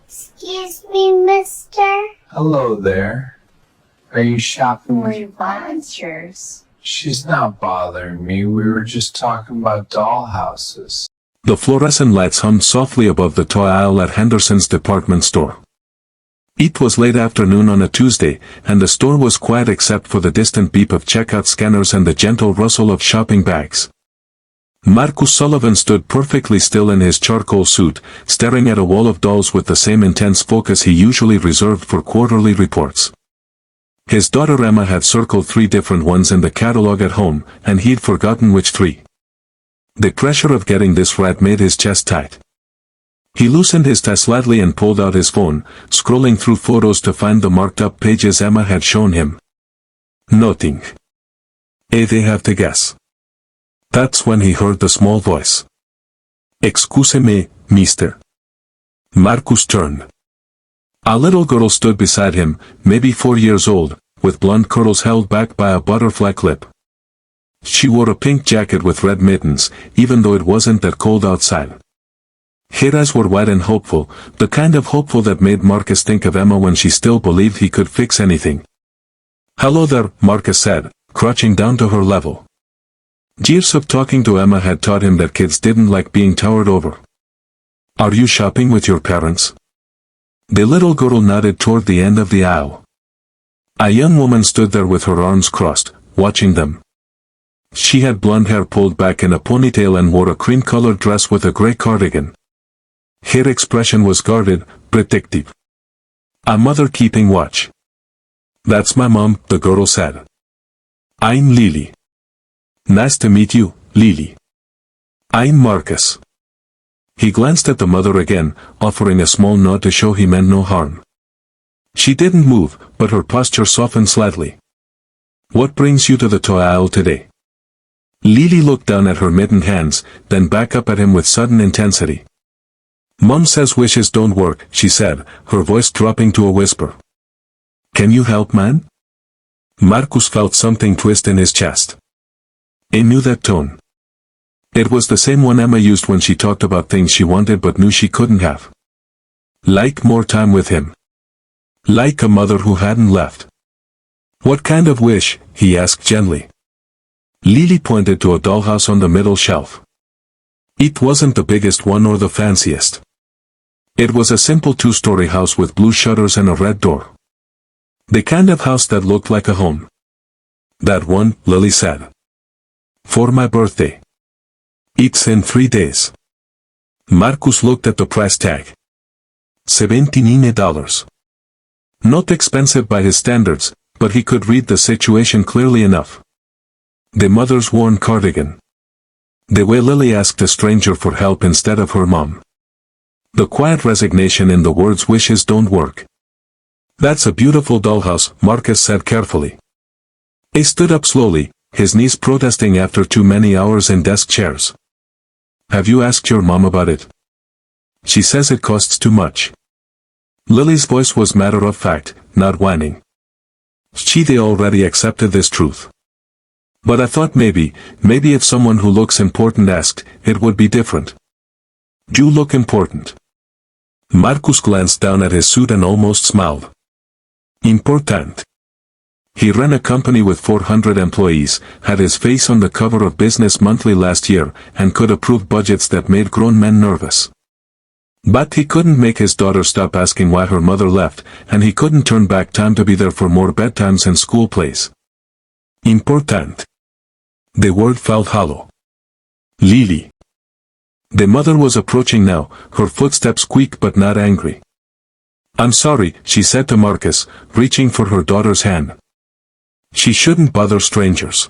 Excuse me, mister? Hello there. Are you shopping with We volunteers. She's not bothering me. We were just talking about dollhouses. The fluorescent lights hummed softly above the toy aisle at Henderson's department store. It was late afternoon on a Tuesday, and the store was quiet except for the distant beep of checkout scanners and the gentle rustle of shopping bags. Marcus Sullivan stood perfectly still in his charcoal suit, staring at a wall of dolls with the same intense focus he usually reserved for quarterly reports. His daughter Emma had circled 3 different ones in the catalog at home, and he'd forgotten which 3. The pressure of getting this right made his chest tight. He loosened his tie slightly and pulled out his phone, scrolling through photos to find the marked-up pages Emma had shown him. Nothing. They have to guess. That's when he heard the small voice. Excuse me, mister. Marcus turned. A little girl stood beside him, maybe 4 years old, with blonde curls held back by a butterfly clip. She wore a pink jacket with red mittens, even though it wasn't that cold outside. Her eyes were wide and hopeful, the kind of hopeful that made Marcus think of Emma when she still believed he could fix anything. Hello there, Marcus said, crouching down to her level. Years of talking to Emma had taught him that kids didn't like being towered over. Are you shopping with your parents? The little girl nodded toward the end of the aisle. A young woman stood there with her arms crossed, watching them. She had blonde hair pulled back in a ponytail and wore a cream-colored dress with a gray cardigan. Her expression was guarded, protective. A mother keeping watch. That's my mom, the girl said. I'm Lily. Nice to meet you, Lily. I'm Marcus. He glanced at the mother again, offering a small nod to show he meant no harm. She didn't move, but her posture softened slightly. What brings you to the toy aisle today? Lily looked down at her mittened hands, then back up at him with sudden intensity. Mom says wishes don't work, she said, her voice dropping to a whisper. Can you help, man? Marcus felt something twist in his chest. He knew that tone. It was the same one Emma used when she talked about things she wanted but knew she couldn't have. Like more time with him. Like a mother who hadn't left. What kind of wish? He asked gently. Lily pointed to a dollhouse on the middle shelf. It wasn't the biggest one or the fanciest. It was a simple 2-story house with blue shutters and a red door. The kind of house that looked like a home. That one, Lily said. For my birthday. It's in 3 days. Marcus looked at the price tag. $79. Not expensive by his standards, but he could read the situation clearly enough. The mother's worn cardigan. The way Lily asked a stranger for help instead of her mom. The quiet resignation in the words wishes don't work. That's a beautiful dollhouse, Marcus said carefully. He stood up slowly, his knees protesting after too many hours in desk chairs. Have you asked your mom about it? She says it costs too much. Lily's voice was matter of fact, not whining. She'd already accepted this truth. But I thought maybe if someone who looks important asked, it would be different. You look important. Marcus glanced down at his suit and almost smiled. Important. He ran a company with 400 employees, had his face on the cover of Business Monthly last year, and could approve budgets that made grown men nervous. But he couldn't make his daughter stop asking why her mother left, and he couldn't turn back time to be there for more bedtimes and school plays. Important. The word felt hollow. Lily. The mother was approaching now, her footsteps quick but not angry. I'm sorry, she said to Marcus, reaching for her daughter's hand. She shouldn't bother strangers.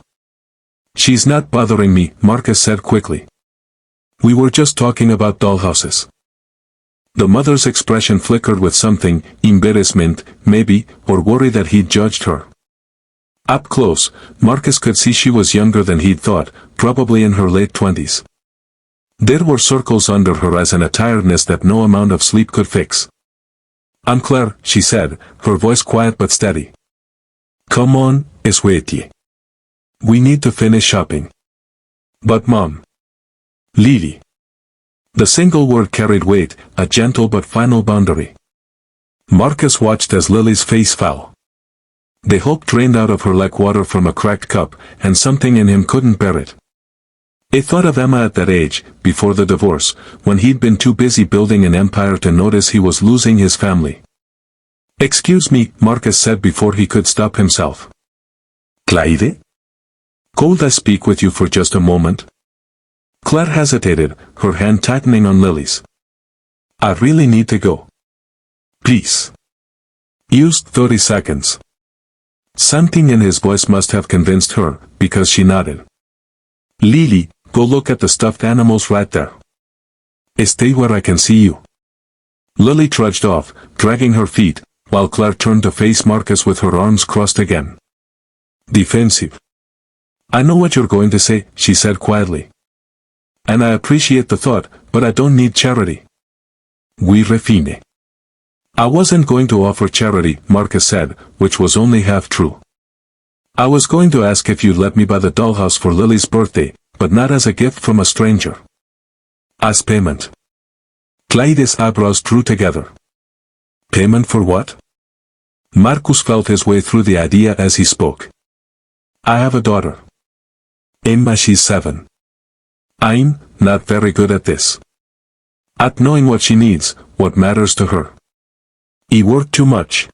She's not bothering me, Marcus said quickly. We were just talking about dollhouses. The mother's expression flickered with something, embarrassment, maybe, or worry that he'd judged her. Up close, Marcus could see she was younger than he'd thought, probably in her late 20s. There were circles under her eyes and a tiredness that no amount of sleep could fix. I'm Claire, she said, her voice quiet but steady. Come on, sweetie. We need to finish shopping. But Mom. Lily. The single word carried weight, a gentle but final boundary. Marcus watched as Lily's face fell. The hope drained out of her like water from a cracked cup, and something in him couldn't bear it. He thought of Emma at that age, before the divorce, when he'd been too busy building an empire to notice he was losing his family. "Excuse me," Marcus said before he could stop himself. "Clyde? Could I speak with you for just a moment?" Claire hesitated, her hand tightening on Lily's. "I really need to go. Please." Used 30 seconds. Something in his voice must have convinced her, because she nodded. "Lily, go look at the stuffed animals right there. Stay where I can see you." Lily trudged off, dragging her feet, while Claire turned to face Marcus with her arms crossed again. Defensive. "I know what you're going to say," she said quietly. "And I appreciate the thought, but I don't need charity." "Oui, refine." "I wasn't going to offer charity," Marcus said, which was only half true. "I was going to ask if you'd let me buy the dollhouse for Lily's birthday, but not as a gift from a stranger. As payment." Clyde's eyebrows drew together. "Payment for what?" Marcus felt his way through the idea as he spoke. "I have a daughter. Emma, she's 7. I'm not very good at this. At knowing what she needs, what matters to her. I work too much.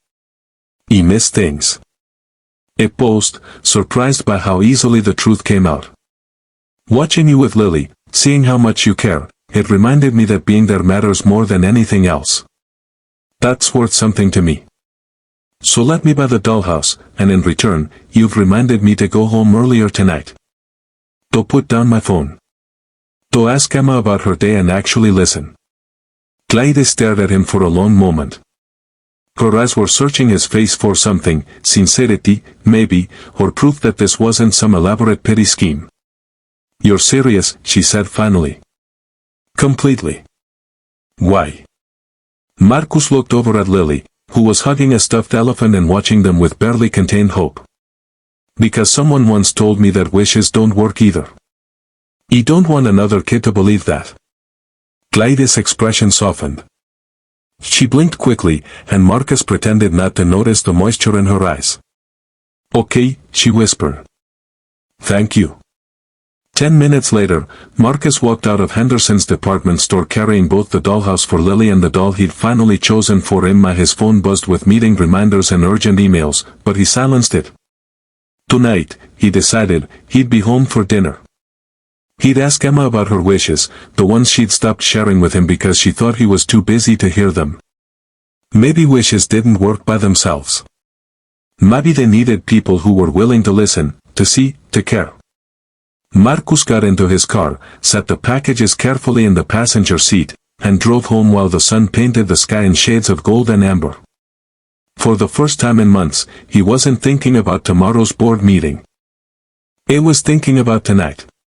I miss things." He paused, surprised by how easily the truth came out. "Watching you with Lily, seeing how much you care, it reminded me that being there matters more than anything else. That's worth something to me. So let me buy the dollhouse, and in return, you've reminded me to go home earlier tonight. To put down my phone. To ask Emma about her day and actually listen." Clyde stared at him for a long moment. Her eyes were searching his face for something, sincerity, maybe, or proof that this wasn't some elaborate pity scheme. "You're serious," she said finally. "Completely." "Why?" Marcus looked over at Lily, who was hugging a stuffed elephant and watching them with barely contained hope. "Because someone once told me that wishes don't work either. I don't want another kid to believe that." Clyde's expression softened. She blinked quickly, and Marcus pretended not to notice the moisture in her eyes. "Okay," she whispered. "Thank you." 10 minutes later, Marcus walked out of Henderson's department store carrying both the dollhouse for Lily and the doll he'd finally chosen for Emma. His phone buzzed with meeting reminders and urgent emails, but he silenced it. Tonight, he decided, he'd be home for dinner. He'd ask Emma about her wishes, the ones she'd stopped sharing with him because she thought he was too busy to hear them. Maybe wishes didn't work by themselves. Maybe they needed people who were willing to listen, to see, to care. Marcus got into his car, set the packages carefully in the passenger seat, and drove home while the sun painted the sky in shades of gold and amber. For the first time in months, he wasn't thinking about tomorrow's board meeting. He was thinking about tonight.